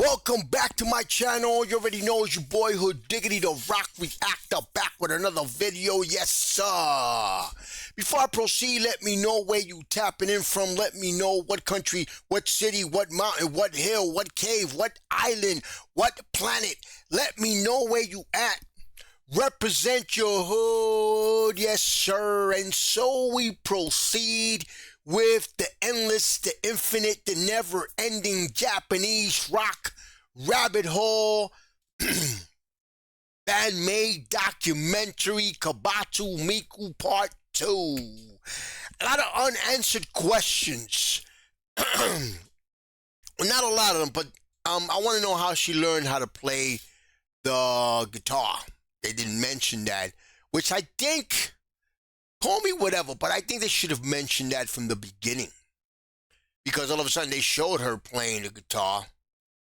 Welcome back to my channel. You already know it's your boyhood Diggity the Rock Reactor back with another video. Yes, sir. Before I proceed, let me know where you tapping in from. Let me know what country, what city, what mountain, what hill, what cave, what island, what planet. Let me know where you at. Represent your hood. Yes, sir. And so we proceed with the endless, the infinite, the never-ending Japanese rock rabbit hole bandmaid documentary KOBATO Miku Part 2. A lot of unanswered questions. Not a lot of them, but I want to know how she learned how to play the guitar. They didn't mention that, which I think, call me whatever, but I think they should have mentioned that from the beginning. Because all of a sudden they showed her playing the guitar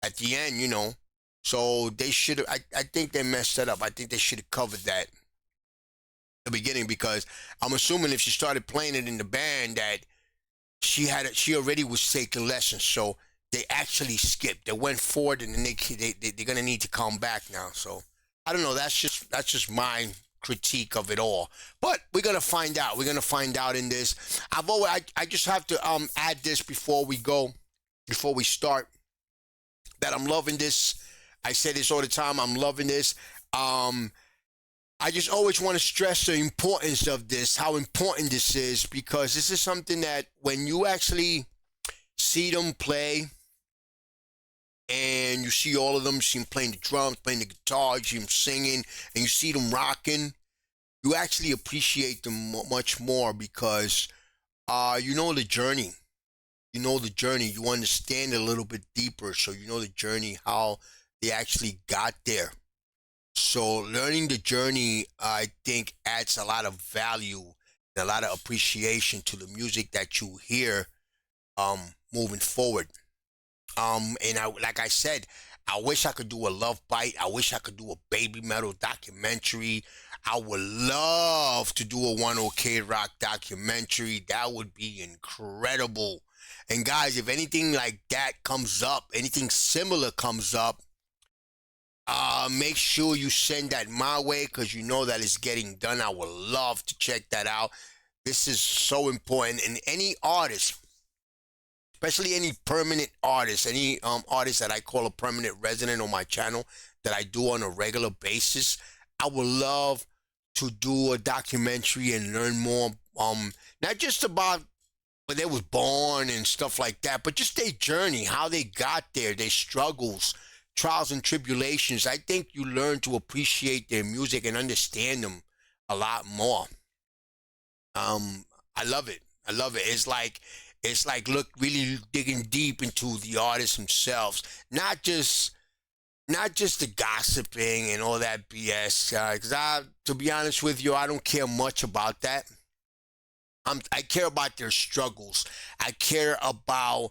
at the end, you know. So they should have, I think they messed that up. I think they should have covered that at the beginning, because I'm assuming if she started playing it in the band that she already was taking lessons. So they actually skipped. They went forward, and then they're going to need to come back now. So I don't know. That's just my critique of it all, but we're gonna find out. We're gonna find out in this. I just have to add this before we start, that I'm loving this. I say this all the time. I'm loving this. I just always want to stress the importance of this, how important this is, because this is something that when you actually see them play, and you see all of them, you see them playing the drums, playing the guitar, you see them singing, and you see them rocking, you actually appreciate them much more, because you know the journey. You know the journey. You understand it a little bit deeper, so you know the journey, how they actually got there. So learning the journey, I think, adds a lot of value and a lot of appreciation to the music that you hear moving forward. And like I said, I wish I could do a Love Bite. I wish I could do a Baby Metal documentary. I would love to do a 1OK Rock documentary. That would be incredible. And guys, if anything like that comes up, anything similar comes up, make sure you send that my way, because you know that it's getting done. I would love to check that out. This is so important. And any artist, especially any permanent artist, any artist that I call a permanent resident on my channel that I do on a regular basis, I would love to do a documentary and learn more, not just about where they was born and stuff like that, but just their journey, how they got there, their struggles, trials and tribulations. I think you learn to appreciate their music and understand them a lot more. I love it. I love it. It's like look, really digging deep into the artists themselves, not just the gossiping and all that BS. Because to be honest with you, I don't care much about that. I care about their struggles. I care about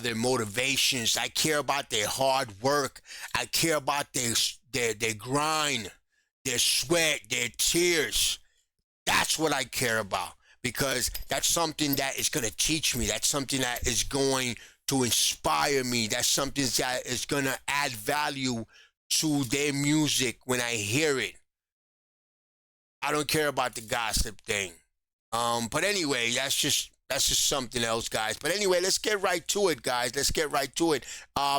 their motivations. I care about their hard work. I care about their grind, their sweat, their tears. That's what I care about, because that's something that is going to teach me. That's something that is going to inspire me. That's something that is going to add value to their music when I hear it. I don't care about the gossip thing. But anyway, that's just something else, guys. But anyway, let's get right to it, guys. Let's get right to it.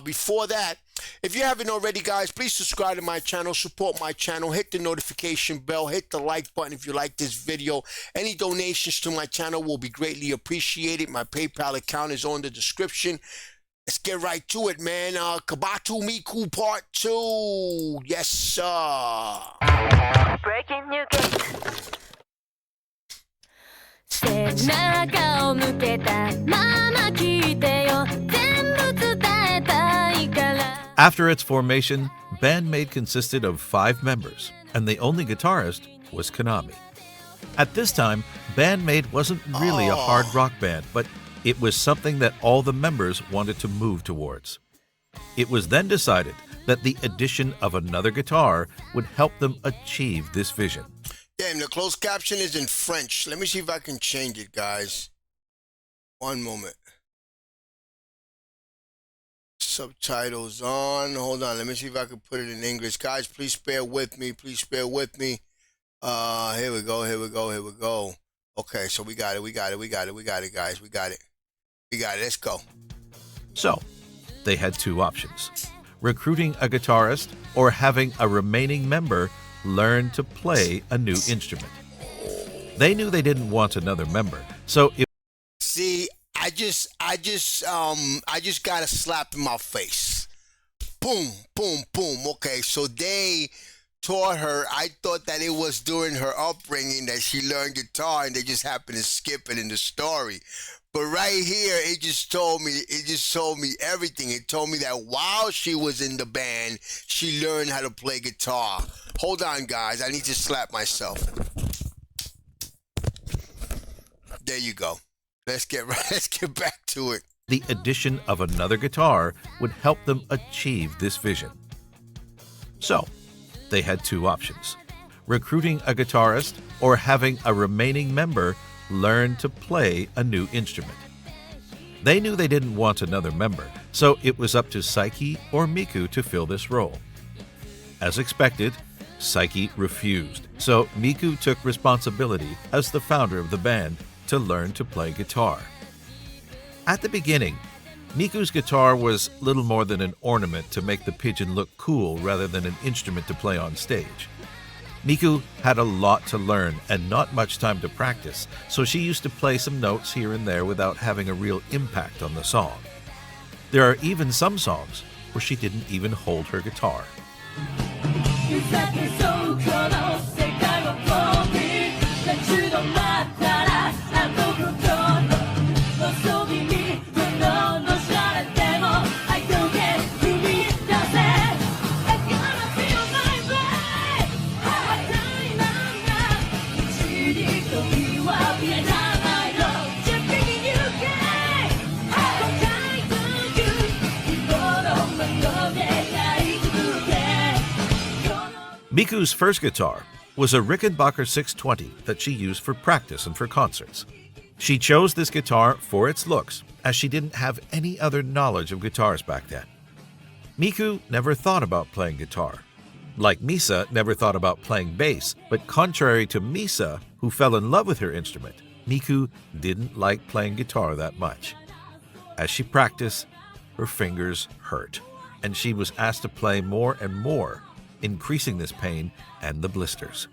Before that, if you haven't already, guys, please subscribe to my channel, support my channel, hit the notification bell, hit the like button if you like this video. Any donations to my channel will be greatly appreciated. My PayPal account is on the description. Let's get right to it, man. KOBATO Miku Part 2. Yes, sir. Breaking new gate. 背中を向けたまま聞いてよ全部伝えたいから After its formation, bandmaid consisted of 5 members, and the only guitarist was Konami. At this time, bandmaid wasn't really a hard rock band, but it was something that all the members wanted to move towards. It was then decided that the addition of another guitar would help them achieve this vision. Damn, the closed caption is in French. Let me see if I can change it, guys. One moment. subtitles on. Hold on, let me see if I can put it in English. Guys, please bear with me. Please bear with me. Here we go. Here we go. Here we go. Okay, so we got it. We got it. We got it. We got it, guys. We got it. We got it. Let's go. So, they had two options: recruiting a guitarist or having a remaining member learn to play a new instrument. They knew they didn't want another member, so it See, I just got a slap in my face. Boom, boom, boom. Okay, so they taught her. I thought that it was during her upbringing that she learned guitar, and they just happened to skip it in the story. But right here, it just told me everything. It told me that while she was in the band, she learned how to play guitar. Hold on, guys. I need to slap myself. There you go. Let's get back to it. the addition of another guitar would help them achieve this vision. So, they had two options: recruiting a guitarist or having a remaining member learn to play a new instrument. They knew they didn't want another member, so it was up to Saiki or Miku to fill this role. As expected, Saiki refused, so Miku took responsibility as the founder of the band to learn to play guitar. At the beginning, Miku's guitar was little more than an ornament to make the pigeon look cool rather than an instrument to play on stage. Miku had a lot to learn and not much time to practice, so she used to play some notes here and there without having a real impact on the song. There are even some songs where she didn't even hold her guitar. Miku's first guitar was a Rickenbacker 620 that she used for practice and for concerts. She chose this guitar for its looks, as she didn't have any other knowledge of guitars back then. Miku never thought about playing guitar. Like Misa never thought about playing bass, but contrary to Misa, who fell in love with her instrument, Miku didn't like playing guitar that much. As she practiced, her fingers hurt, and she was asked to play more and more, increasing this pain and the blisters.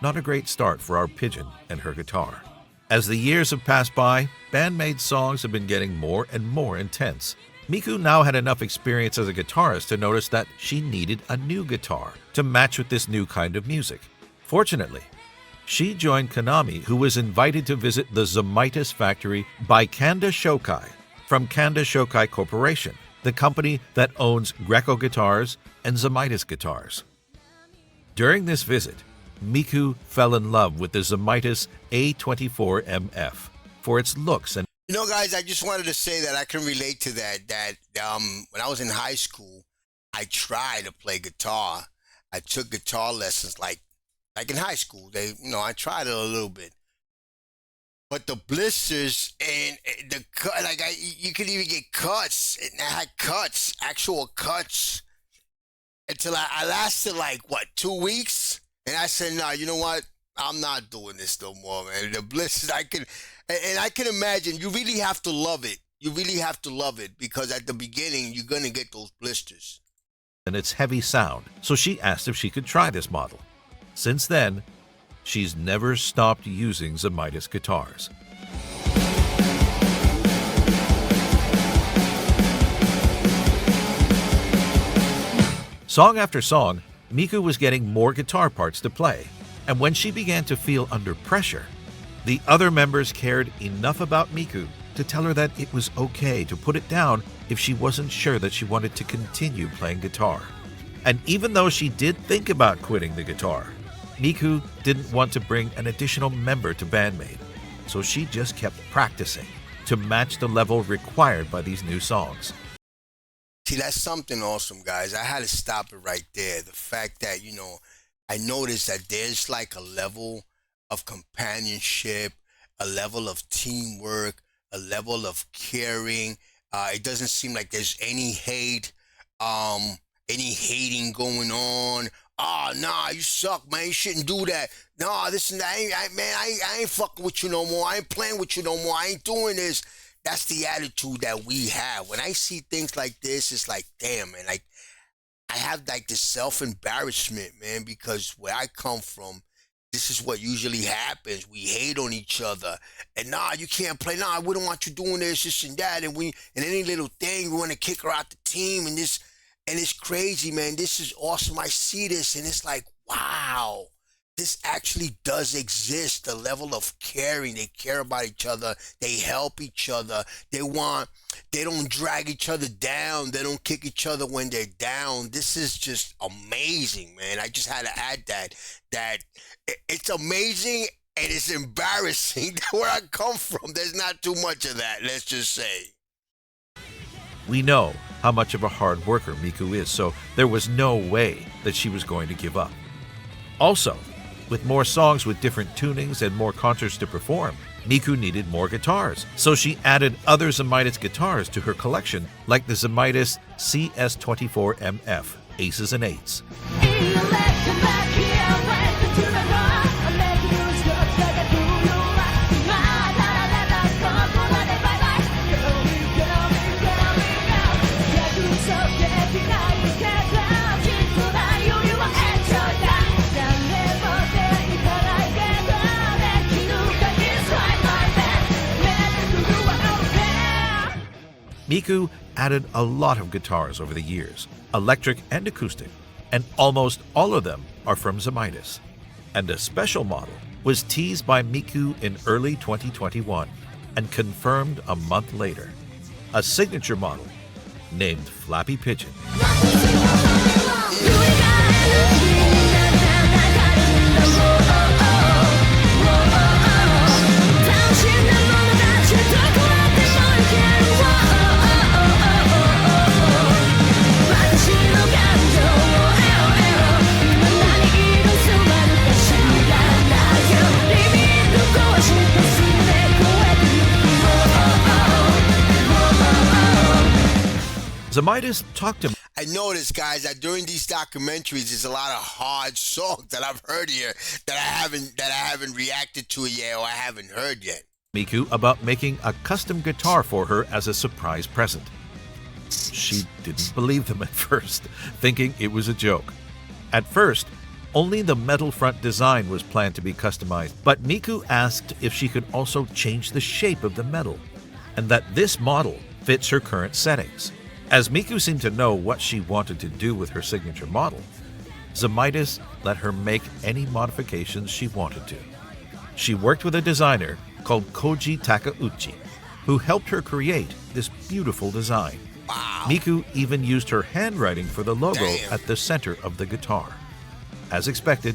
Not a great start for our pigeon and her guitar. As the years have passed by, bandmaid songs have been getting more and more intense. Miku now had enough experience as a guitarist to notice that she needed a new guitar to match with this new kind of music. Fortunately, she joined Konami, who was invited to visit the Zomaitis factory by Kanda Shokai from Kanda Shokai Corporation, the company that owns Greco guitars and Zomaitis guitars. During this visit, Miku fell in love with the Zomaitis A24MF for its looks and You know, guys, I just wanted to say that I can relate to that. When I was in high school, I tried to play guitar. I took guitar lessons like in high school. I tried it a little bit. But the blisters and the cut, you could even get cuts. And I had cuts, actual cuts, until I lasted 2 weeks. And I said, nah, you know what? I'm not doing this no more, man. The blisters, I can imagine. You really have to love it. You really have to love it, because at the beginning, you're going to get those blisters. its heavy sound, so she asked if she could try this model. Since then, she's never stopped using Zomaitis guitars. Song after song, Miku was getting more guitar parts to play, and when she began to feel under pressure, the other members cared enough about Miku to tell her that it was okay to put it down if she wasn't sure that she wanted to continue playing guitar. And even though she did think about quitting the guitar, Miku didn't want to bring an additional member to bandmaid, so she just kept practicing to match the level required by these new songs. See, that's something awesome, guys. I had to stop it right there. The fact that, I noticed that there's a level of companionship, a level of teamwork, a level of caring, It doesn't seem like there's any hate, um, any hating going on. Ah, nah, you suck, man. You shouldn't do that. Nah, this and that. I ain't fucking with you no more. I ain't playing with you no more. I ain't doing this. That's the attitude that we have. When I see things like this, it's like, damn, man. Like, I have like this self-embarrassment, man, because where I come from, this is what usually happens. We hate on each other. And nah, you can't play. Nah, we don't want you doing this and that. And any little thing, we want to kick her out the team. And it's crazy, man. This is awesome. I see this and it's like, wow. This actually does exist. The level of caring. They care about each other. They help each other. They don't drag each other down. They don't kick each other when they're down. This is just amazing, man. I just had to add that it's amazing and it's embarrassing. Where I come from, there's not too much of that, let's just say. We know how much of a hard worker Miku is, so there was no way that she was going to give up. Also, with more songs with different tunings and more concerts to perform, Miku needed more guitars, so she added other Zemaitis guitars to her collection, like the Zemaitis CS24MF, Aces and Eights. Miku added a lot of guitars over the years, electric and acoustic, and almost all of them are from Zemaitis. And a special model was teased by Miku in early 2021 and confirmed a month later. A signature model named Flappy Pigeon. Zemaitis talked to. I noticed, guys, that during these documentaries, there's a lot of hard songs that I've heard here that I haven't reacted to yet or I haven't heard yet. Miku about making a custom guitar for her as a surprise present. She didn't believe them at first, thinking it was a joke. At first, only the metal front design was planned to be customized, but Miku asked if she could also change the shape of the metal, and that this model fits her current settings. As Miku seemed to know what she wanted to do with her signature model, Zemaitis let her make any modifications she wanted to. She worked with a designer called Koji Takeuchi, who helped her create this beautiful design. Wow. Miku even used her handwriting for the logo Damn. at the center of the guitar. As expected,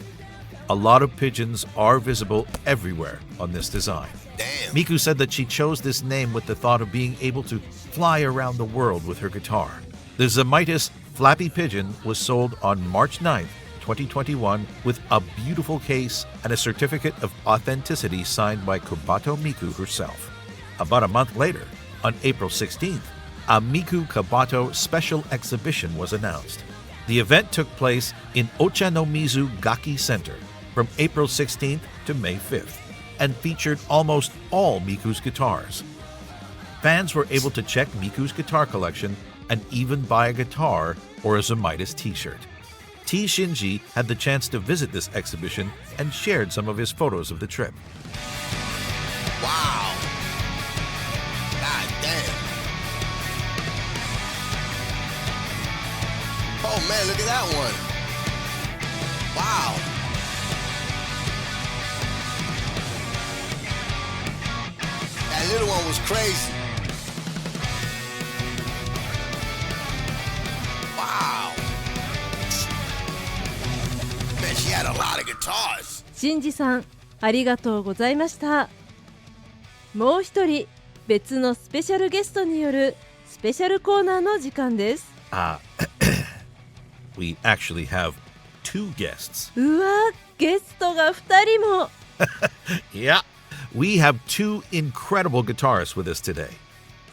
a lot of pigeons are visible everywhere on this design. Damn. Miku said that she chose this name with the thought of being able to fly around the world with her guitar. The Zemaitis Flappy Pigeon was sold on March 9th, 2021 with a beautiful case and a certificate of authenticity signed by KOBATO Miku herself. About a month later, on April 16th, a Miku KOBATO special exhibition was announced. The event took place in Ochanomizu Gaki Center from April 16th to May 5th and featured almost all Miku's guitars. Fans were able to check Miku's guitar collection and even buy a guitar or a Zemaitis t-shirt. T. Shinji had the chance to visit this exhibition and shared some of his photos of the trip. Wow. God damn. Oh man, look at that one. Wow. That little one was crazy. Wow. Man, she had a lot of guitars. シンジさん、ありがとうございました。もう一人、別のスペシャルゲストによるスペシャルコーナーの時間です。We actually have two guests. うわ、ゲストが2人も。Yeah, we have two incredible guitarists with us today.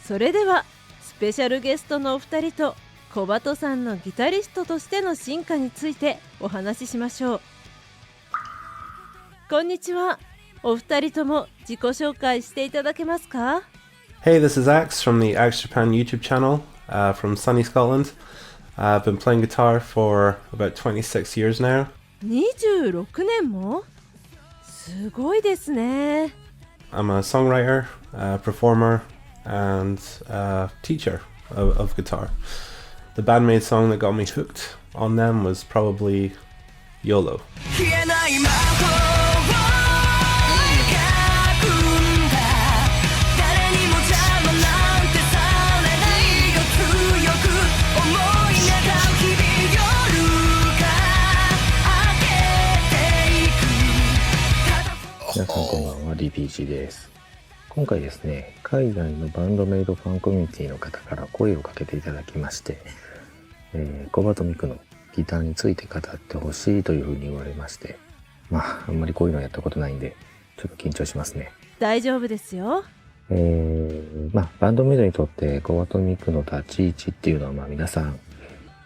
それでは、スペシャルゲストのお二人と小鳩さんのギタリストとしての進化についてお話ししましょう。こんにちは。お二人とも自己紹介していただけますか？ Hey, this is Axe from the Axe Japan YouTube channel from sunny Scotland. I've been playing guitar for about 26 years now. 26年もすごいですね。I'm a songwriter, performer, and teacher of guitar. The bandmaid song that got me hooked on them was probably YOLO.皆さんこんばんは、DPG です。今回ですね、海外のバンドメイドファンコミュニティの方から声をかけていただきまして、コバとミクのギターについて語ってほしいというふうに言われまして、あんまりこういうのやったことないんで、ちょっと緊張しますね。大丈夫ですよ。バンドメイドにとってコバとミクの立ち位置っていうのは皆さん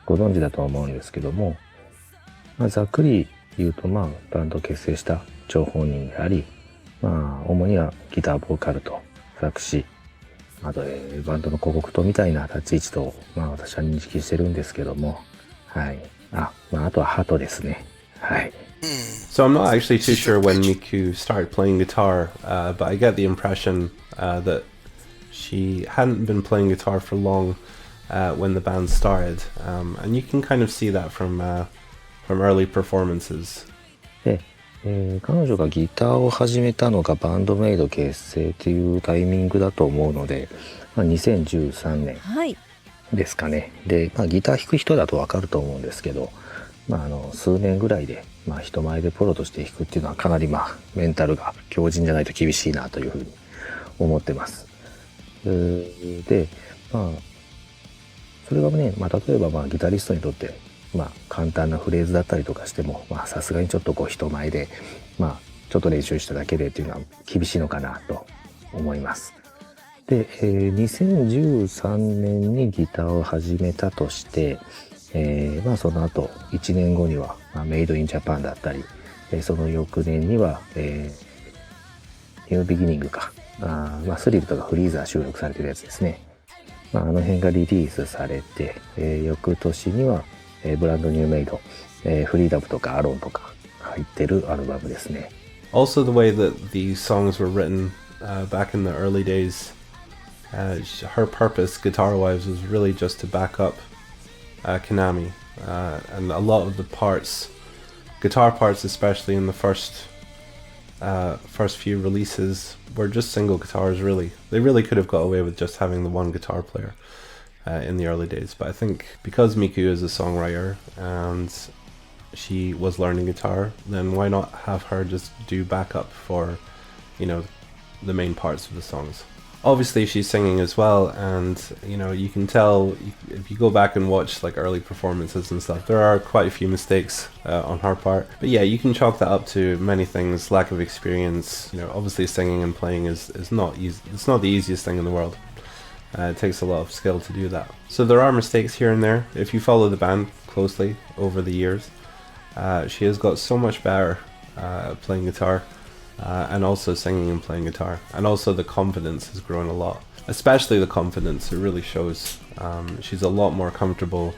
ご存知だと思うんですけども、ざっくり言うとバンドを結成した張本人であり、主にはギターボーカルと作詞、あと、バンドの広告塔みたいな立ち位置と、私は認識してるんですけども、はい。あとはハトですね。はい。So I'm not actually too sure when Miku started playing guitar, but I get the impression that she hadn't been playing guitar for long when the band started, and you can kind of see that from early performances. で、彼女がギターを始めたのがバンドメイド結成っていうタイミングだと思うので、2013年ですかね。で、ギター弾く人だとわかると思うんですけど、数年ぐらいで、人前でプロとして弾くっていうのはかなりメンタルが強靭じゃないと厳しいなというふうに思ってます。で、それがね、例えばギタリストにとって簡単なフレーズだったりとかしても、さすがにちょっと人前で、ちょっと練習しただけでっていうのは厳しいのかなと思います。で、2013年にギターを始めたとして、その後、1年後には、メイドインジャパンだったり、その翌年には、ニュービギニングか、スリルとかフリーザー収録されてるやつですね。あの辺がリリースされて、翌年には、ブランドニューメイド、フリーダムとかアロンとか入ってるアルバムですね。Also, the way that these songs were written back in the early days, her purpose, guitar-wise, was really just to back up Konami, and a lot of the parts, guitar parts, especially in the first few releases, were just single guitars. Really, they really could have got away with just having the one guitar player. In the early days, but I think because Miku is a songwriter and she was learning guitar, then why not have her just do backup for, the main parts of the songs. Obviously she's singing as well, and you can tell if you go back and watch early performances and stuff, there are quite a few mistakes on her part, but yeah, you can chalk that up to many things. Lack of experience, obviously singing and playing is not easy. It's not the easiest thing in the world. It takes a lot of skill to do that. So there are mistakes here and there. If you follow the band closely over the years, she has got so much better playing guitar, and also singing and playing guitar. And also the confidence has grown a lot. Especially the confidence, it really shows. She's a lot more comfortable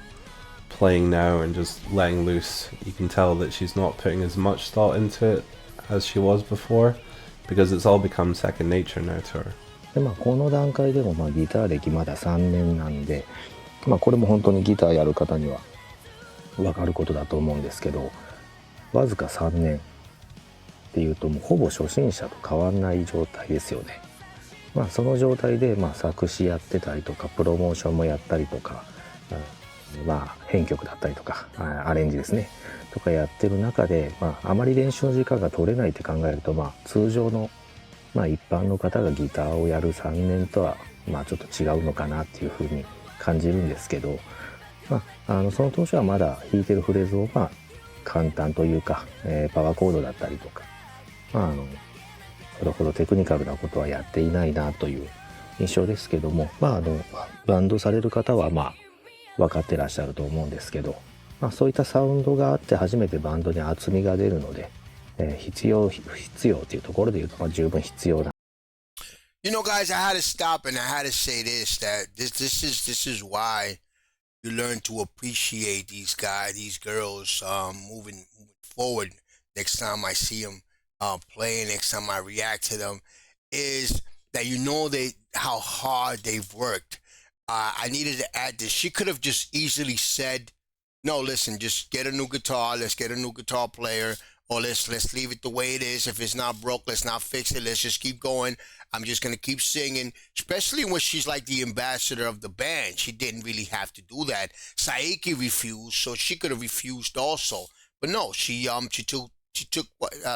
playing now and just letting loose. You can tell that she's not putting as much thought into it as she was before, because it's all become second nature now to her. でこの段階でもギター歴まだ3年なんで、これも本当にギターやる方には分かることだと思うんですけど、わずか3年っていうともうほぼ初心者と変わんない状態ですよね。その状態で作詞やってたりとかプロモーションもやったりとか、編曲だったりとかアレンジですねとかやってる中で、あまり練習の時間が取れないって考えると、通常の一般の方がギターをやる3年とはちょっと違うのかなっていうふうに感じるんですけど、その当初はまだ弾いてるフレーズを簡単というか、パワーコードだったりとか、それほどテクニカルなことはやっていないなという印象ですけども、バンドされる方は分かってらっしゃると思うんですけど、そういったサウンドがあって初めてバンドに厚みが出るので、必要というところで言うと、十分必要な。You know, guys, I had to stop and I had to say this, that this is why you learn to appreciate these guys, these girls, moving forward. Next time I see them playing, next time I react to them, is that you know how hard they've worked. I needed to add this. She could have just easily said, "No, listen, just get a new guitar. Let's get a new guitar player, or let's leave it the way it is. If it's not broke, let's not fix it. Let's just keep going. I'm just gonna keep singing." Especially when she's like the ambassador of the band, she didn't really have to do that. Saiki refused, so she could have refused also. But no, she took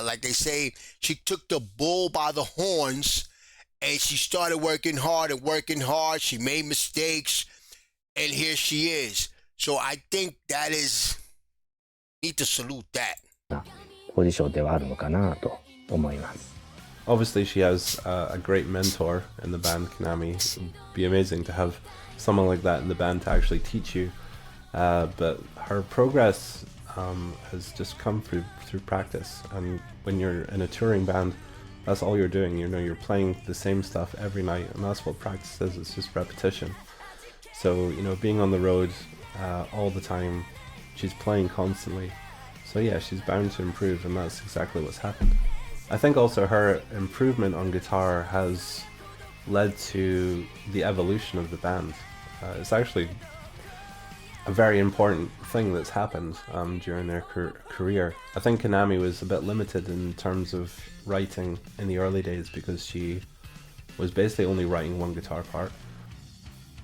like they say, she took the bull by the horns, and she started working hard and working hard. She made mistakes, and here she is. So I think that is, need to salute that. ポジションではあるのかなと思います。Obviously, she has a great mentor in the band, Konami. It would be amazing to have someone like that in the band to actually teach you. But her progress has just come through practice. And when you're in a touring band, that's all you're doing. You know, you're playing the same stuff every night, and that's what practice is. It's just repetition. So, you know, being on the road all the time, she's playing constantly. So yeah, she's bound to improve, and that's exactly what's happened. I think also her improvement on guitar has led to the evolution of the band. It's actually a very important thing that's happened during their career. I think Konami was a bit limited in terms of writing in the early days because she was basically only writing one guitar part.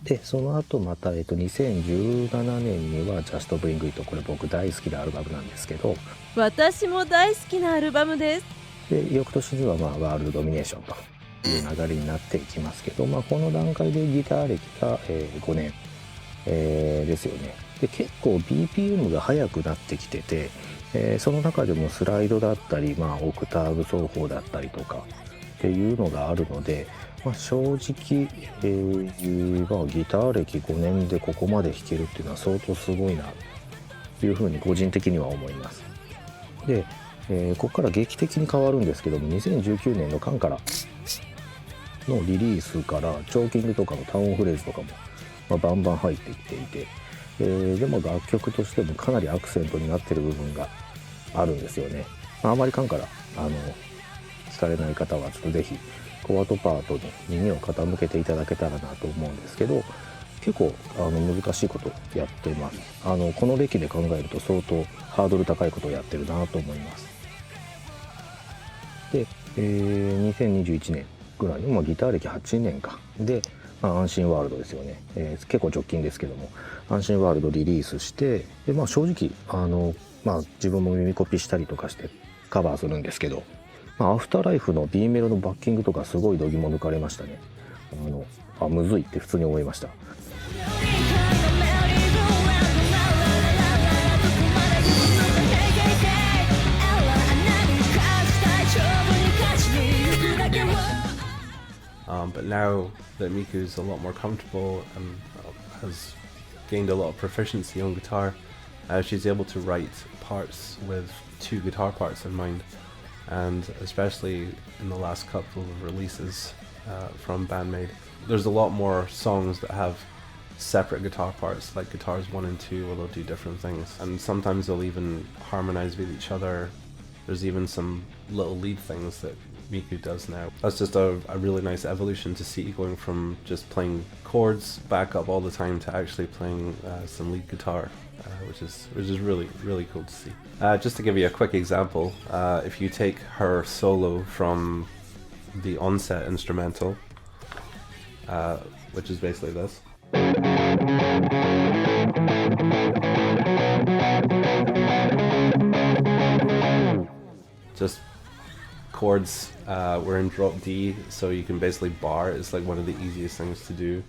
で、その後また、2017年には Just Bring It、 これ僕大好きなアルバムなんですけど、私も大好きなアルバムです。で、翌年にはワールドドミネーションという流れになっていきますけど、この段階でギター歴が、5年、ですよね。で、結構 BPM が速くなってきてて、その中でもスライドだったり、オクターブ奏法だったりとかっていうのがあるので、正直、ギター歴5年でここまで弾けるっていうのは相当すごいなというふうに個人的には思います。で、ここから劇的に変わるんですけども、2019年のカンからのリリースからチョーキングとかのタウンフレーズとかも、バンバン入ってきていて、でも楽曲としてもかなりアクセントになってる部分があるんですよね。あまりカンから聞かれない方はちょっとぜひコバトパートに耳を傾けていただけたらなと思うんですけど、結構難しいことやってます。この歴で考えると相当ハードル高いことをやってるなと思います。で、2021年ぐらいに、ギター歴8年かで、安心ワールドですよね、結構直近ですけども安心ワールドリリースして、で、正直自分も耳コピしたりとかしてカバーするんですけど、アフターライフの B メロのバッキングとかすごい度肝抜かれましたね。むずいって普通に思いました。But now that Miku's a lot more comfortable and has gained a lot of proficiency on guitar, she's able to write parts with 2 guitar parts in mind. And especially in the last couple of releases from Bandmaid, there's a lot more songs that have separate guitar parts, like guitars 1 and 2, where they'll do different things. And sometimes they'll even harmonize with each other. There's even some little lead things that Miku does now. That's just a really nice evolution to see, going from just playing chords back up all the time to actually playing some lead guitar, which is really, really cool to see. Just to give you a quick example, if you take her solo from the onset instrumental, which is basically this. Just chords, we're in drop D, so you can basically bar. It's like one of the easiest things to do.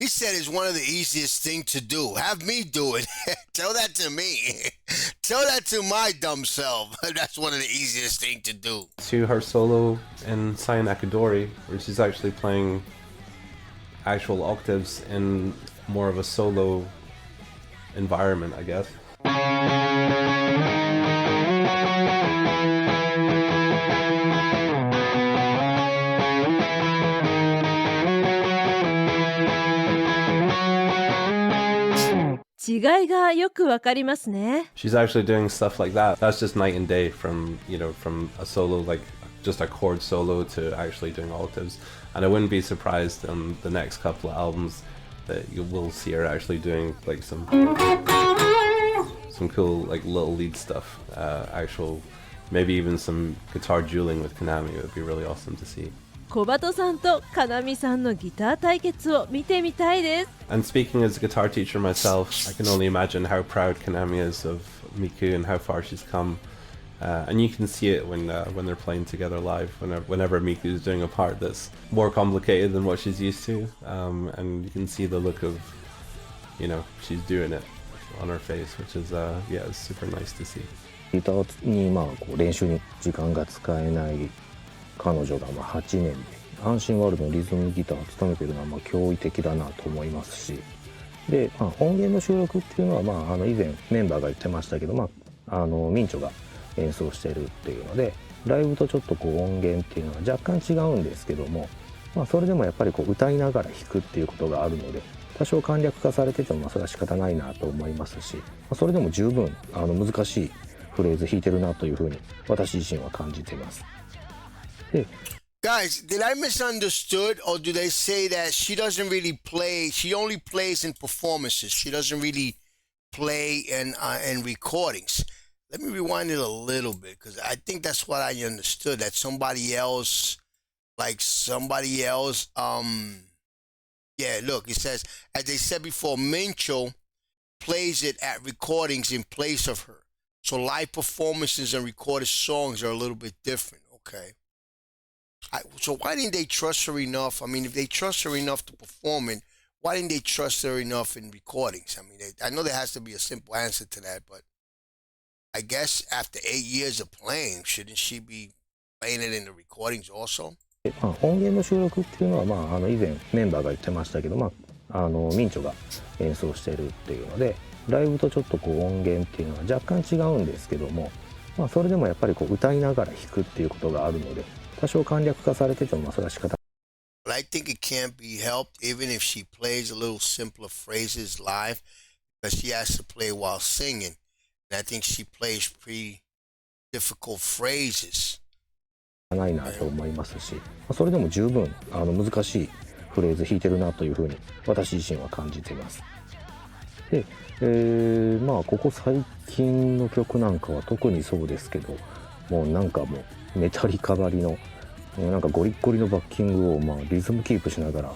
He said it's one of the easiest thing to do. Have me do it. Tell that to me. Tell that to my dumb self. That's one of the easiest thing to do. To her solo in Sai Nakadori, where she's actually playing actual octaves in more of a solo environment, I guess.違いがよくわかりますね。 She's actually doing stuff like that. That's just night and day from, from a solo, like just a chord solo to actually doing octaves. And I wouldn't be surprised on the next couple of albums that you will see her actually doing like some cool like little lead stuff, maybe even some guitar dueling with Konami. It would be really awesome to see. 小鳩さんとかなみさんのギター対決を見てみたいです。 And speaking as a guitar teacher myself, I can only imagine how proud Konami is of Miku and how far she's come. And you can see it when they're playing together live, whenever Miku is doing a part that's more complicated than what she's used to. And you can see the look of, she's doing it on her face, which is, it's super nice to see. ギターにこう練習に時間が使えない彼女が8年で阪神ワールドのリズムギターを務めているのは驚異的だなと思いますし、で、音源の収録っていうのは、以前メンバーが言ってましたけど、ミンチョが演奏しているっていうので、ライブとちょっとこう音源っていうのは若干違うんですけども、それでもやっぱりこう歌いながら弾くっていうことがあるので、多少簡略化されててもそれは仕方ないなと思いますし、それでも十分難しいフレーズ弾いてるなというふうに私自身は感じています。Guys, did I misunderstood, or do they say that she doesn't really play? She only plays in performances. She doesn't really play in recordings. Let me rewind it a little bit, because I think that's what I understood. That somebody else. Look, it says, as they said before, Mincho plays it at recordings in place of her. So live performances and recorded songs are a little bit different. Okay. So why didn't they trust her enough? I mean, if they trust her enough to perform it, why didn't they trust her enough in recordings? I mean, I know there has to be a simple answer to that, but I guess after 8 years of playing, shouldn't she be playing it in the recordings also? 音源の収録っていうのは、以前メンバーが言ってましたけど、ミンチョが演奏してるっていうので、ライブとちょっとこう音源っていうのは若干違うんですけども、それでもやっぱりこう歌いながら弾くっていうことがあるので、多少簡略化されててもそれは仕方ない。But I think it can't be helped even if she plays a little simpler phrases live, because she has to play while singing. And I think she plays pretty difficult phrases. ないなと思いますし、それでも十分難しいフレーズ弾いてるなというふうに私自身は感じています。で、ここ最近の曲なんかは特にそうですけど、もうメタリカばりのゴリッゴリのバッキングをリズムキープしながら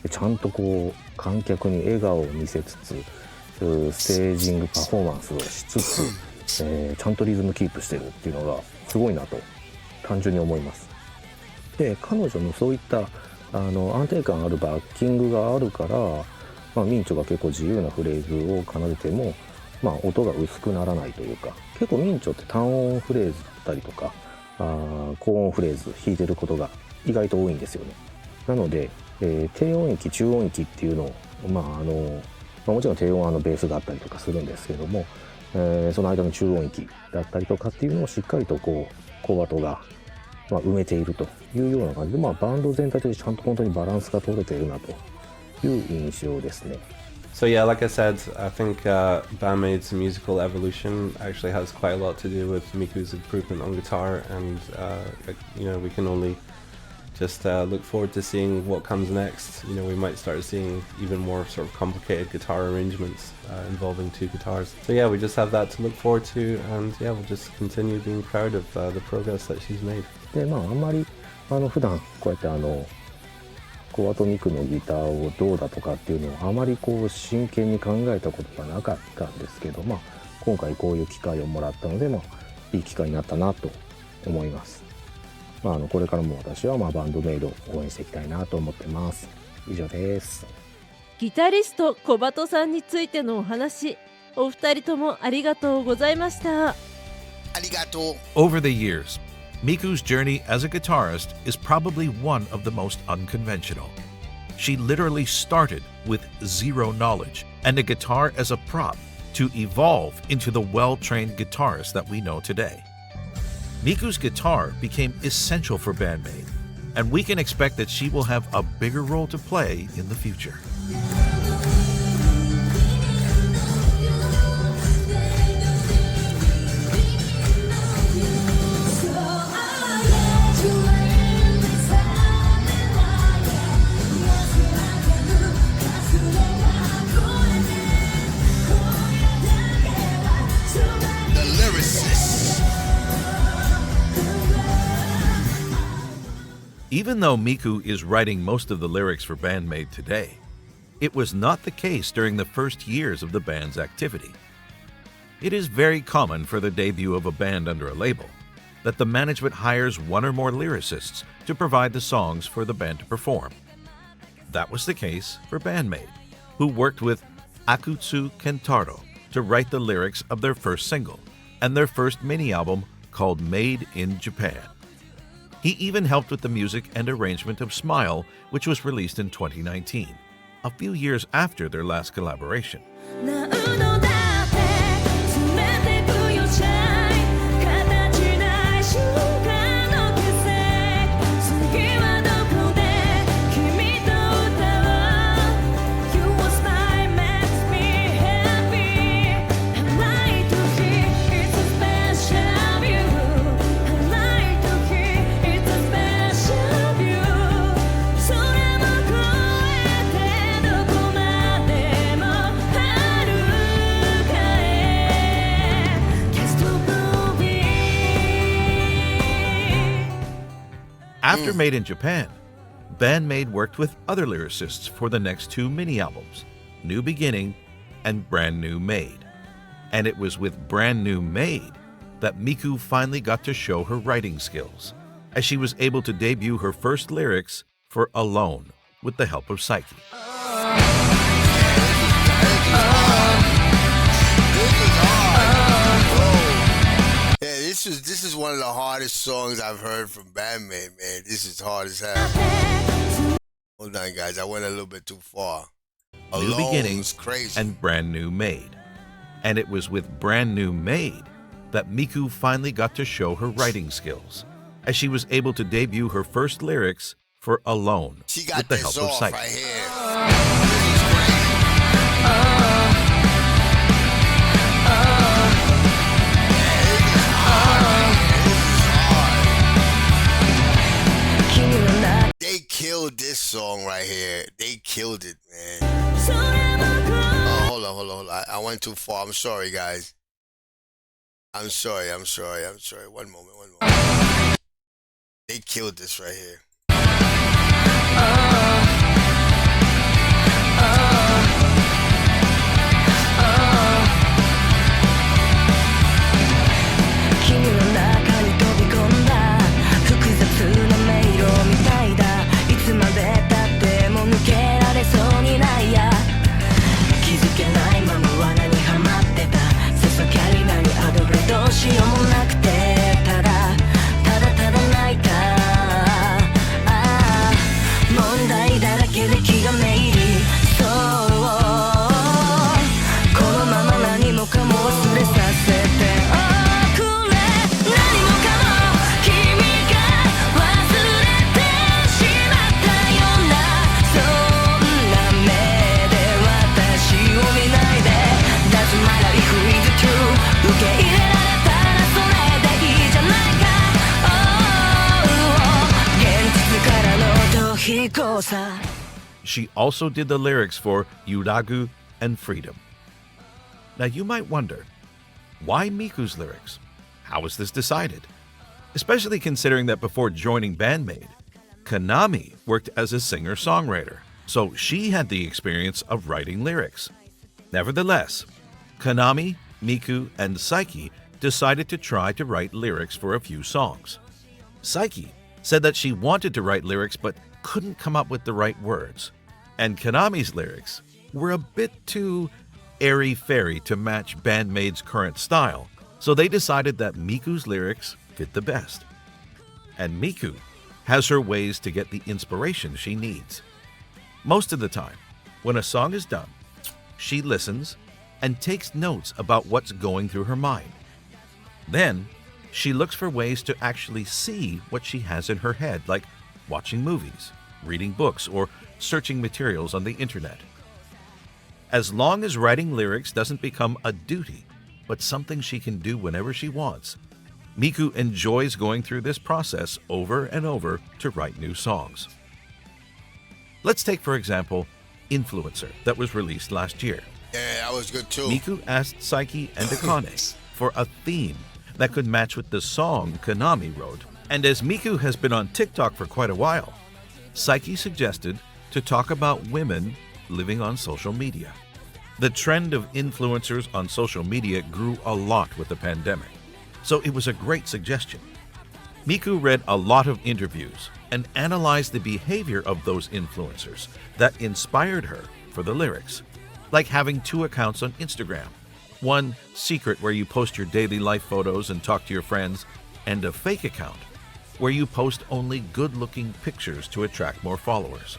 ちゃんとこう観客に笑顔を見せつつステージングパフォーマンスをしつつ、ちゃんとリズムキープしてるっていうのがすごいなと単純に思います。で、彼女のそういった安定感あるバッキングがあるから、ミンチョが結構自由なフレーズを奏でても、音が薄くならないというか、結構ミンチョって単音フレーズだったりとか高音フレーズ弾いてることが意外と多いんですよね。なので、低音域中音域っていうのを、もちろん低音はベースがあったりとかするんですけども、その間の中音域だったりとかっていうのをしっかりとこうコバトが、埋めているというような感じで、バンド全体でちゃんと本当にバランスが取れているなという印象ですね。So yeah, like I said, I think bandmaid's musical evolution actually has quite a lot to do with Miku's improvement on guitar, and we can only just look forward to seeing what comes next. We might start seeing even more sort of complicated guitar arrangements involving two guitars. So yeah, we just have that to look forward to, and yeah, we'll just continue being proud of the progress that she's made. で、あんまり普段こうやってコバトミクのギターをどうだとかっていうのをあまりこう真剣に考えたことがなかったんですけど、今回こういう機会をもらったので、いい機会になったなと思います。これからも私はバンドメイドを応援していきたいなと思ってます。以上です。ギタリスト小鳩さんについてのお話、お二人ともありがとうございました。Arigato. Over the years, Miku's journey as a guitarist is probably one of the most unconventional. She literally started with zero knowledge and a guitar as a prop to evolve into the well-trained guitarist that we know today. Miku's guitar became essential for bandmaid, and we can expect that she will have a bigger role to play in the future. Even though Miku is writing most of the lyrics for bandmaid today, it was not the case during the first years of the band's activity. It is very common for the debut of a band under a label that the management hires one or more lyricists to provide the songs for the band to perform. That was the case for bandmaid, who worked with Akutsu Kentaro to write the lyrics of their first single and their first mini-album called MAID in Japan. He even helped with the music and arrangement of Smile, which was released in 2019, a few years after their last collaboration. After MAID in Japan, bandmaid worked with other lyricists for the next two mini-albums, New Beginning and Brand New MAID. And it was with Brand New MAID that Miku finally got to show her writing skills, as she was able to debut her first lyrics for Alone with the help of Psyche. This is one of the hardest songs I've heard from bandmaid, man. This is hard as hell. Hold on, guys. I went a little bit too far. New Beginnings crazy. And Brand New MAID. And it was with Brand New MAID that Miku finally got to show her writing skills, as she was able to debut her first lyrics for Alone with the help of Psyche. Right here. They killed this song right here. They killed it, man. Oh, hold on. I went too far. I'm sorry, guys. I'm sorry. One moment. They killed this right here. She also did the lyrics for Yuragu and Freedom. Now you might wonder, why Miku's lyrics? How was this decided? Especially considering that before joining bandmaid, Konami worked as a singer-songwriter, so she had the experience of writing lyrics. Nevertheless, Konami, Miku, and Psyche decided to try to write lyrics for a few songs. Psyche said that she wanted to write lyrics but couldn't come up with the right words, and Konami's lyrics were a bit too airy-fairy to match bandmaid's current style, so they decided that Miku's lyrics fit the best. And Miku has her ways to get the inspiration she needs. Most of the time, when a song is done, she listens and takes notes about what's going through her mind. Then, she looks for ways to actually see what she has in her head, like watching movies, reading books, or searching materials on the internet. As long as writing lyrics doesn't become a duty, but something she can do whenever she wants, Miku enjoys going through this process over and over to write new songs. Let's take, for example, Influencer, that was released last year. Yeah, that was good too. Miku asked Saiki and Akane for a theme that could match with the song Konami wrote. And as Miku has been on TikTok for quite a while, Saiki suggested to talk about women living on social media. The trend of influencers on social media grew a lot with the pandemic, so it was a great suggestion. Miku read a lot of interviews and analyzed the behavior of those influencers that inspired her for the lyrics, like having 2 accounts on Instagram. One secret where you post your daily life photos and talk to your friends, and a fake account where you post only good-looking pictures to attract more followers.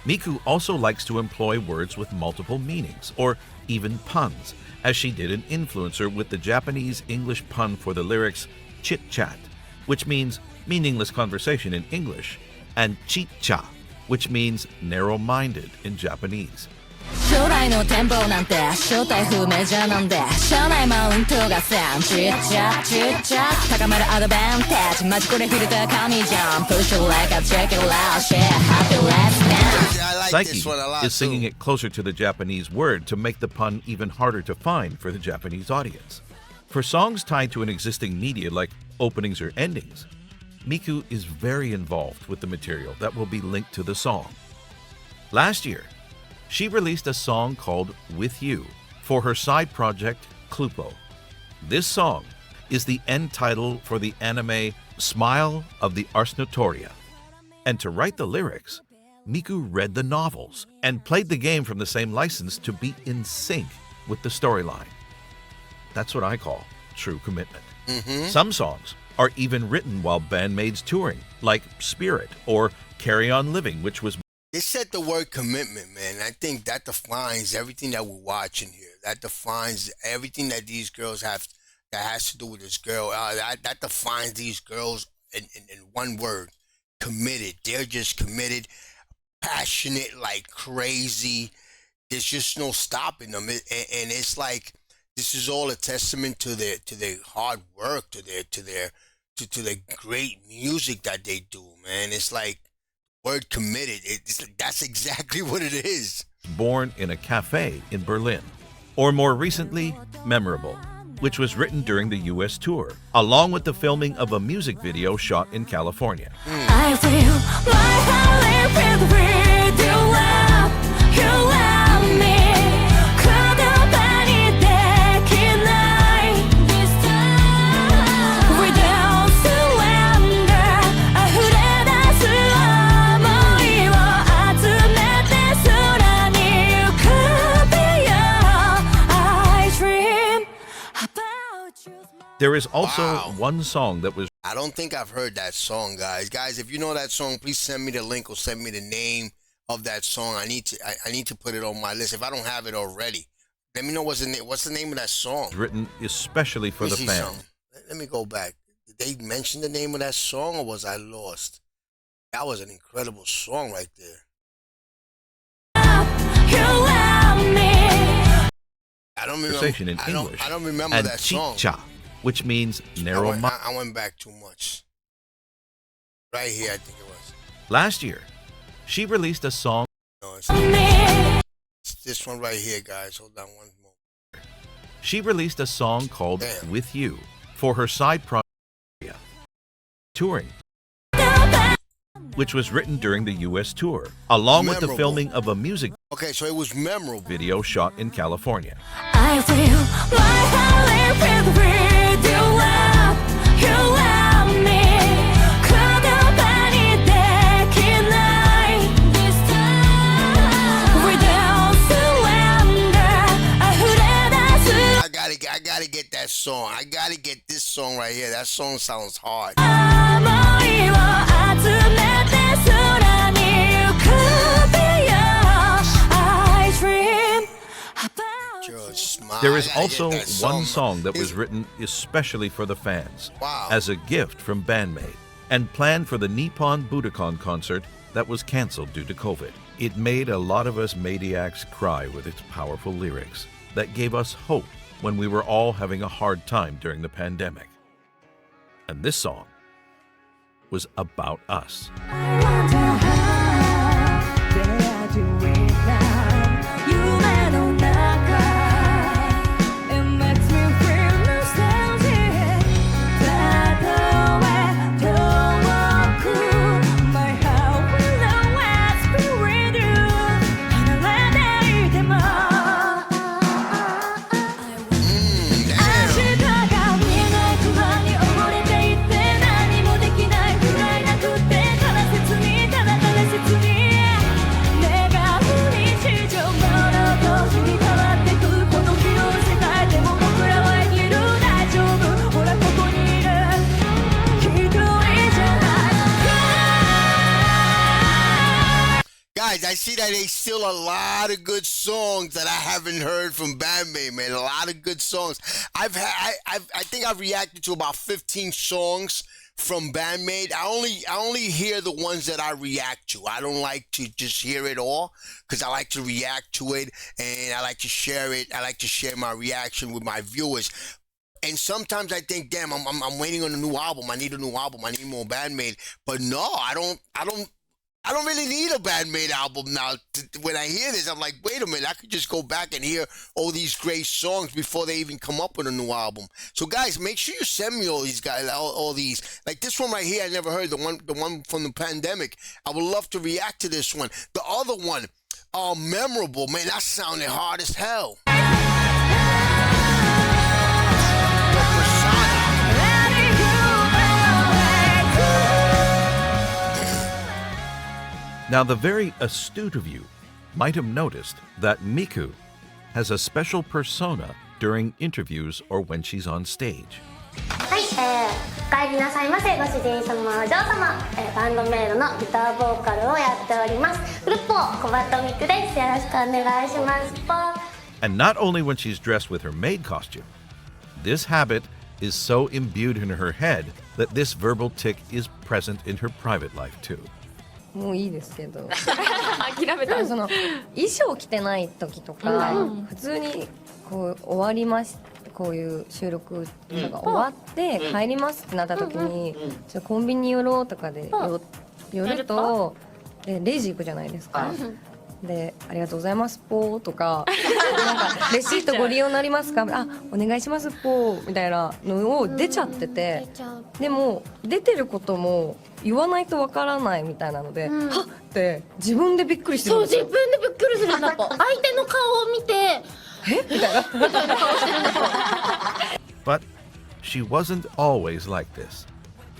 Miku also likes to employ words with multiple meanings, or even puns, as she did in Influencer with the Japanese English pun for the lyrics chit-chat, which means meaningless conversation in English, and chit-cha, which means narrow-minded in Japanese. 将来の展望なんて正体不明じゃなんでしゃあないマウントがせんちっちゃちっちゃ高まるアドバンテージマジこれフィルター神じゃん Push it like a check it out shit happy let's dance Saiki is singing it closer to the Japanese word to make the pun even harder to find for the Japanese audience. For songs tied to an existing media like openings or endings, Miku is very involved with the material that will be linked to the song. Last year, she released a song called With You for her side project, Clupo. This song is the end title for the anime Smile of the Ars Notoria. And to write the lyrics, Miku read the novels and played the game from the same license to be in sync with the storyline. That's what I call true commitment. Some songs are even written while bandmaids touring, like Spirit or Carry On Living, which was... They said the word commitment, man. I think that defines everything that we're watching here. That defines everything that these girls have that has to do with this girl. That defines these girls in one word: committed. They're just committed, passionate like crazy. There's just no stopping them, and it's like this is all a testament to their hard work, to their great music that they do, man. It's like word committed. That's exactly what it is. Born in a cafe in Berlin. Or more recently, Memorable, which was written during the US tour, along with the filming of a music video shot in California. I feel my heart with breathe you love me 言葉にできない This time we don't surrender 溢れ出す想いを集めて空に浮かべよう I dream about you There is also Wow. one song that was I don't think I've heard that song, guys. Guys, if you know that song, please send me the link or send me the name of that song. I need to put it on my list if I don't have it already. Let me know what's the name of that song. written especially for Let the me see fans. something. Let me go back. Did they mention the name of that song or was I lost? That was an incredible song right there. you love me I don't remember. Conversation in English. I don't remember and that song. Chicha, which means narrow mind. I went back too much. Right here, I think it was. Last year, she released a song No, it's me this one right here, guys. Hold on one more. She released a song called Damn. With You for her side project, Touring, which was written during the US tour, along with the Memorable. filming of a music Okay, so it was memorable. video shot in California. I feel my heart with breathe you love me 言葉にできない This time we don't surrender song. I gotta get this song right here. That song sounds hard. 想いを集めて空に浮かべよう I dream about Just smile. There I is gotta get also that one song that was This- written especially for the fans Wow. as a gift from bandmaid and planned for the Nippon Budokan concert that was canceled due to COVID. It made a lot of us Maniacs cry with its powerful lyrics that gave us hope when we were all having a hard time during the pandemic. And this song was about us. I wonder how they are doing now 夢の中 It makes me feel nostalgic たとえ遠く My heart will always be with you 離れていても 明日が見えない不安に溺れていて何もできない不甲斐なくてただ切にただただ切に願う日常もの年に変わってくこの広い世界でも僕らは生きる大丈夫ほらここにいる一人じゃない Guys, I see that there's still a lot of good songs that I haven't heard from bandmaid, man. A lot of good songs. I think I've reacted to about 15 songs from bandmaid. I only hear the ones that I react to. I don't like to just hear it all because I like to react to it and I like to share it. I like to share my reaction with my viewers. And sometimes I think, damn, I'm waiting on a new album. I need a new album. I need more bandmaid. But no, I don't really need a bandmaid album now. When I hear this, I'm like, wait a minute, I could just go back and hear all these great songs before they even come up with a new album. So guys, make sure you send me all these guys, all these. Like this one right here, I never heard, the one from the pandemic. I would love to react to this one. The other one, Memorable, man, that sounded hard as hell. The Persona. Now, the very astute of you might have noticed that Miku has a special persona during interviews or when she's on stage. はい、お帰りなさいませご主人様お嬢様、バンドメイドのギターボーカルをやっておりますフルポーコバトミクですよろしくお願いしますポー And not only when she's dressed with her maid costume, this habit is so imbued in her head that this verbal tic is present in her private life too. もういいですけど諦めたその衣装着てない時とか、普通にこう終わりますこういう収録とかが終わって帰りますってなった時に、ちょっとコンビニ寄ろうとかで寄るとでレジ行くじゃないですか。でありがとうございますポーとかなんかレシートご利用になりますかあお願いしますポーみたいなのを出ちゃってて、でも出てることも言わないとわからないみたいなので、はっって自分でびっくりしてるんですよ。そう自分でびっくりするんだと相手の顔を見てえみたいな顔してるんだと。 But she wasn't always like this.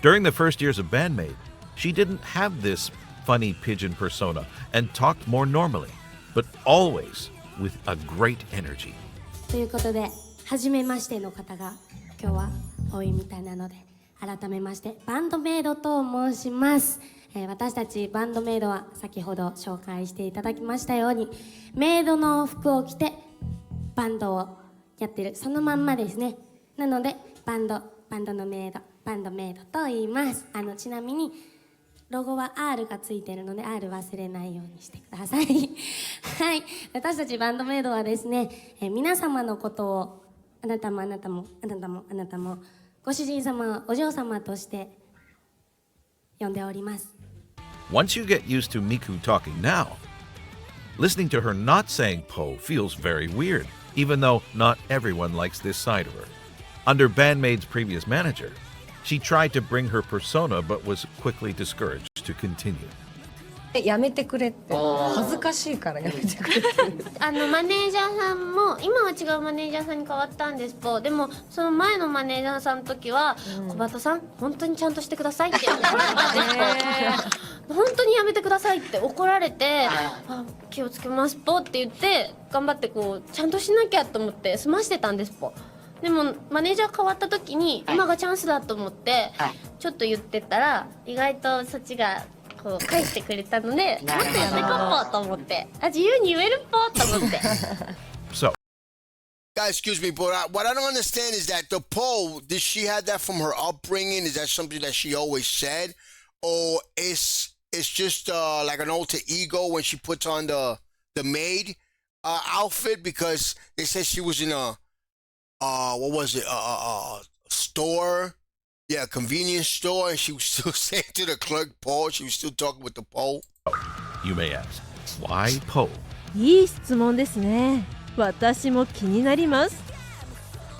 During the first years of bandmaid, she didn't have this funny pigeon persona and talked more normally, but always with a great energy. ということで初めましての方が今日は多いみたいなので改めましてバンドメイドと申します、私たちバンドメイドは先ほど紹介していただきましたようにメイドの服を着てバンドをやってるそのまんまですね。なのでバンドのメイドバンドメイドと言います。ちなみにロゴは R がついてるので R 忘れないようにしてくださいはい、私たちバンドメイドはですね、皆様のことをあなたもあなたもあなたもあなたもご主人様お嬢様として呼んでおります。 Once you get used to Miku talking now, listening to her not saying po feels very weird, even though not everyone likes this side of her. Under bandmaid's previous manager, she tried to bring her persona but was quickly discouraged to continue. やめてくれって恥ずかしいからやめてくれってマネージャーさんも今は違うマネージャーさんに変わったんですぽ。でもその前のマネージャーさんの時は小畑さん本当にちゃんとしてくださいって怒られたんですぽ本当にやめてくださいって怒られてあ気をつけますぽって言って頑張ってこうちゃんとしなきゃと思って済ましてたんですぽ。でもマネージャー変わった時に今がチャンスだと思ってちょっと言ってたら意外とそっちがこう返してくれたのでもっと言ってこうと思って自由に言えるっぽと思って。So, Guys, excuse me, but what I don't understand is that the pole, did she have that from her upbringing? Is that something that she always said? Or it's just like an alter ego when she puts on the maid outfit? Because they said she was in a, what was it, a store? Yeah, a convenience store, and she was still saying to the clerk, Paul, she was still talking with the pole. you may ask, why Poe? いい質問ですね。私も気になります。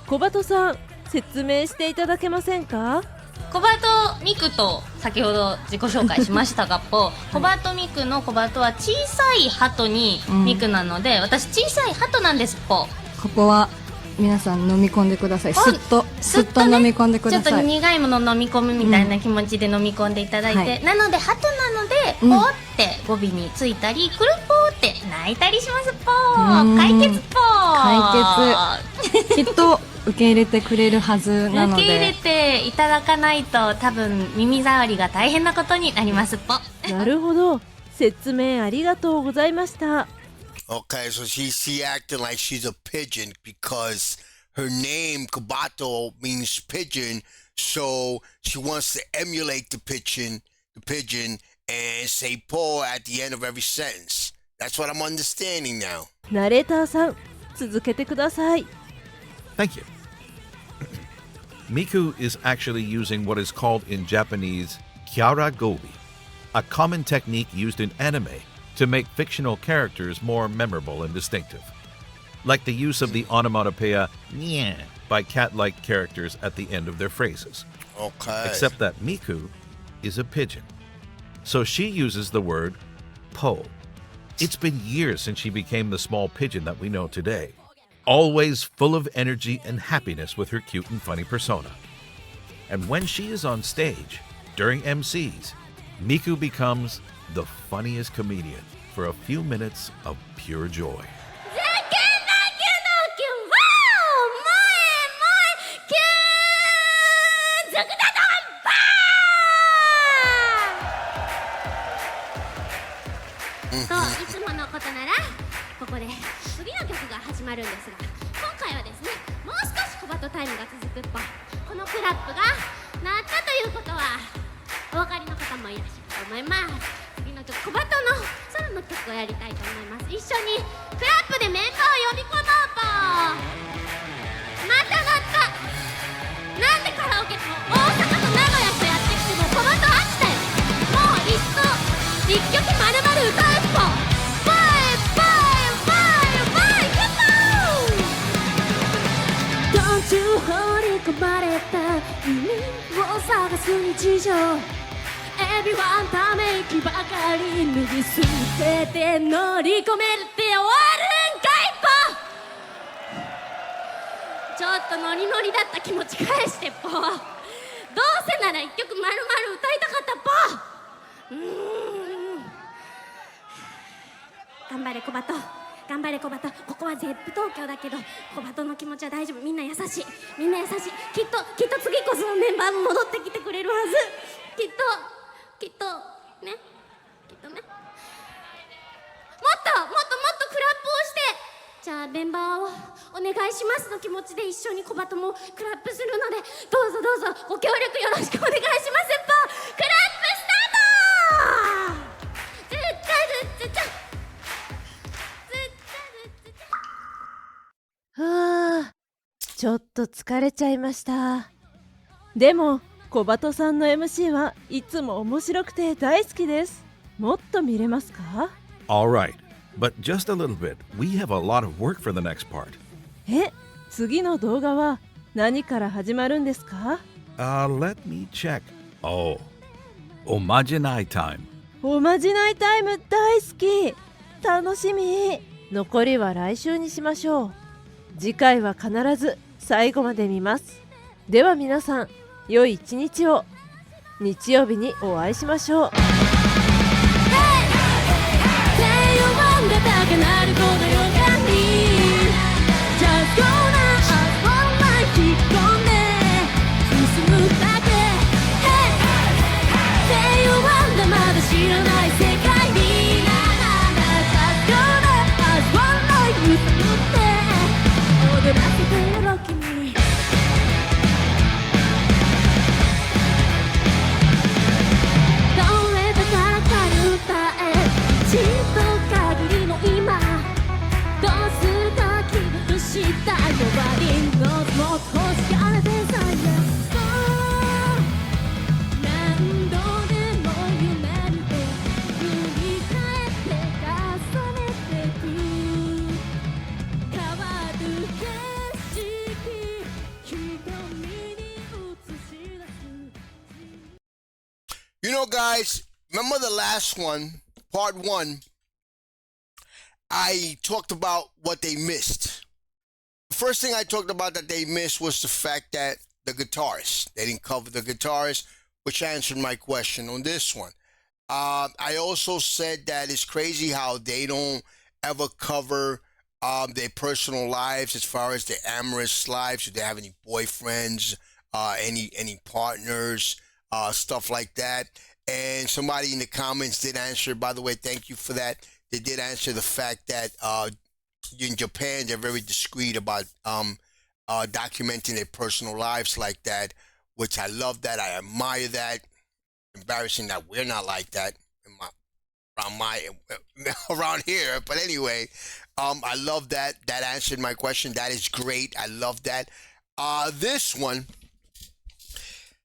小鳩さん、説明していただけませんか？コバトミクと先ほど自己紹介しましたがコバトミクのコバトは小さい鳩にミクなので、私小さい鳩なんですここは皆さん飲み込んでください。すっと飲み込んでください。ちょっと苦いもの飲み込むみたいな気持ちで飲み込んでいただいて、なので鳩なのでポーって語尾についたりくるぽーって泣いたりしますポー解決ポー解決きっと受け入れてくれるはずなので受け入れていただかないと多分耳障りが大変なことになりますポなるほど、説明ありがとうございました。Okay, so she acting like she's a pigeon because her name Kobato means pigeon, so she wants to emulate the pigeon, and say "po" at the end of every sentence. That's what I'm understanding now. ナレーターさん、続けてください。Thank you. Miku is actually using what is called in Japanese kyara gobi, a common technique used in anime to make fictional characters more memorable and distinctive, like the use of the onomatopoeia "nya" by cat-like characters at the end of their phrases. Okay. Except that Miku is a pigeon, so she uses the word "po." It's been years since she became the small pigeon that we know today, always full of energy and happiness with her cute and funny persona. And when she is on stage, during MCs, Miku becomes the funniest comedian for a few minutes of pure joy. いつものことならここで次の曲が始まるんですが、今回はですねもう少しコバトタイムが続くっぽい。このクラップが鳴ったということはお分かりの方もいらっしゃると思います。次の曲コバトのソロの曲をやりたいと思います。一緒にクラップでメンバーを呼び込もうと。また鳴った。なんでカラオケと大阪と名古屋とやってきてもコバト飽きたよ。もう一曲まるまる歌うっぽ。Don't you 放り込まれた意味を探す日常 Everyone ため息ばかり脱ぎ捨てて乗り込めるって終わるんかいぽ。ちょっとノリノリだった気持ち返してぽ。どうせなら一曲まるまる歌いたかったぽ。頑張れコバト、頑張れコバト。ここはゼップ東京だけどコバトの気持ちは大丈夫。みんな優しい、みんな優しい。きっと次こそメンバーも戻ってきてくれるはず。きっとね、きっとね。もっとクラップをして、じゃあメンバーをお願いしますの気持ちで一緒にコバトもクラップするので、どうぞご協力よろしくお願いします。クラップスタート。ちょっと疲れちゃいました。でも小鳩さんの MC はいつも面白くて大好きです。もっと見れますか？ All right, but just a little bit. We have a lot of work for the next part. 次の動画は何から始まるんですか？ Let me check. Oh, おまじないタイム。おまじないタイム大好き。楽しみ。残りは来週にしましょう。次回は必ず最後まで見ます。では皆さん、良い一日を。日曜日にお会いしましょう。Just gonna You know, guys, remember the last one, part one, I talked about what they missed. The first thing I talked about that they missed was the fact that the guitarist, they didn't cover the guitarist, which answered my question on this one. I also said that it's crazy how they don't ever cover their personal lives as far as their amorous lives. Do they have any boyfriends, any partners, stuff like that? And somebody in the comments did answer, by the way, thank you for that. They did answer the fact that in Japan, they're very discreet about documenting their personal lives like that, which I love that. I admire that. Embarrassing that we're not like that around here. But anyway, I love that. That answered my question. That is great. I love that. This one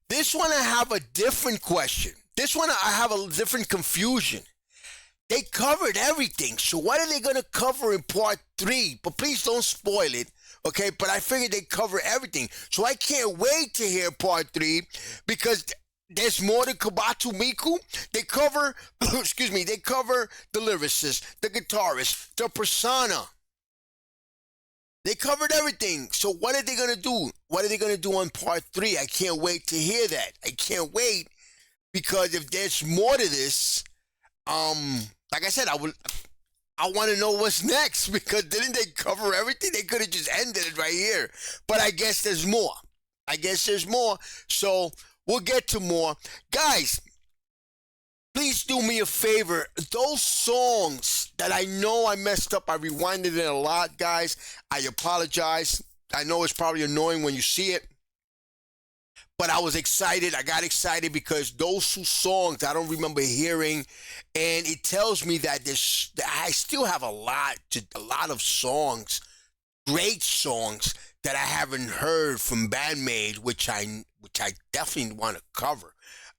I have a different question. This one I have a different confusion. They covered everything. So what are they going to cover in part 3? But please don't spoil it. Okay, but I figured they cover everything. So I can't wait to hear part 3 because there's more to KOBATO Miku. They cover, they cover the lyricist, the guitarist, the persona. They covered everything. So what are they going to do? What are they going to do on part 3? I can't wait to hear that. I can't wait because if there's more to this, like I said, I want to know what's next because didn't they cover everything? They could have just ended it right here. But I guess there's more. So we'll get to more. Guys, please do me a favor. Those songs that I know I messed up, I rewinded it a lot, guys. I apologize. I know it's probably annoying when you see it. But I was excited. I got excited because those 2 songs I don't remember hearing, and it tells me that I still have a lot of songs, great songs that I haven't heard from bandmaid, which I definitely want to cover.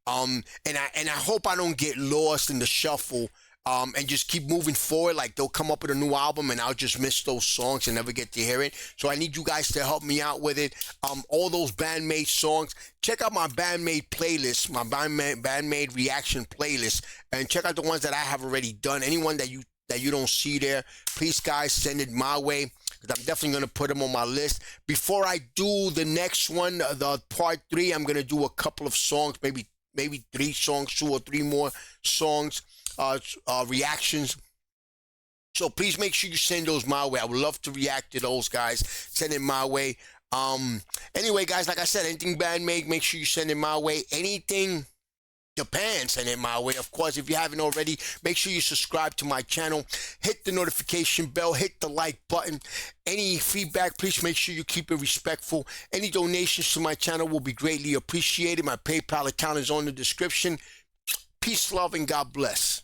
And I hope I don't get lost in the shuffle. And just keep moving forward. Like they'll come up with a new album and I'll just miss those songs and never get to hear it. So I need you guys to help me out with it. All those bandmaid songs. Check out my bandmaid playlist, my bandmaid reaction playlist, and check out the ones that I have already done. Anyone that you don't see there, please guys send it my way. I'm definitely going to put them on my list. Before I do the next one, the part 3, I'm going to do a couple of songs, maybe 3 songs, 2 or 3 more songs. Reactions. So please make sure you send those my way. I would love to react to those, guys. Send it my way. Anyway, guys, like I said, anything bandmaid, make sure you send it my way. Anything Japan, send it my way. Of course, if you haven't already, make sure you subscribe to my channel. Hit the notification bell. Hit the like button. Any feedback, please make sure you keep it respectful. Any donations to my channel will be greatly appreciated. My PayPal account is on the description. Peace, love, and God bless.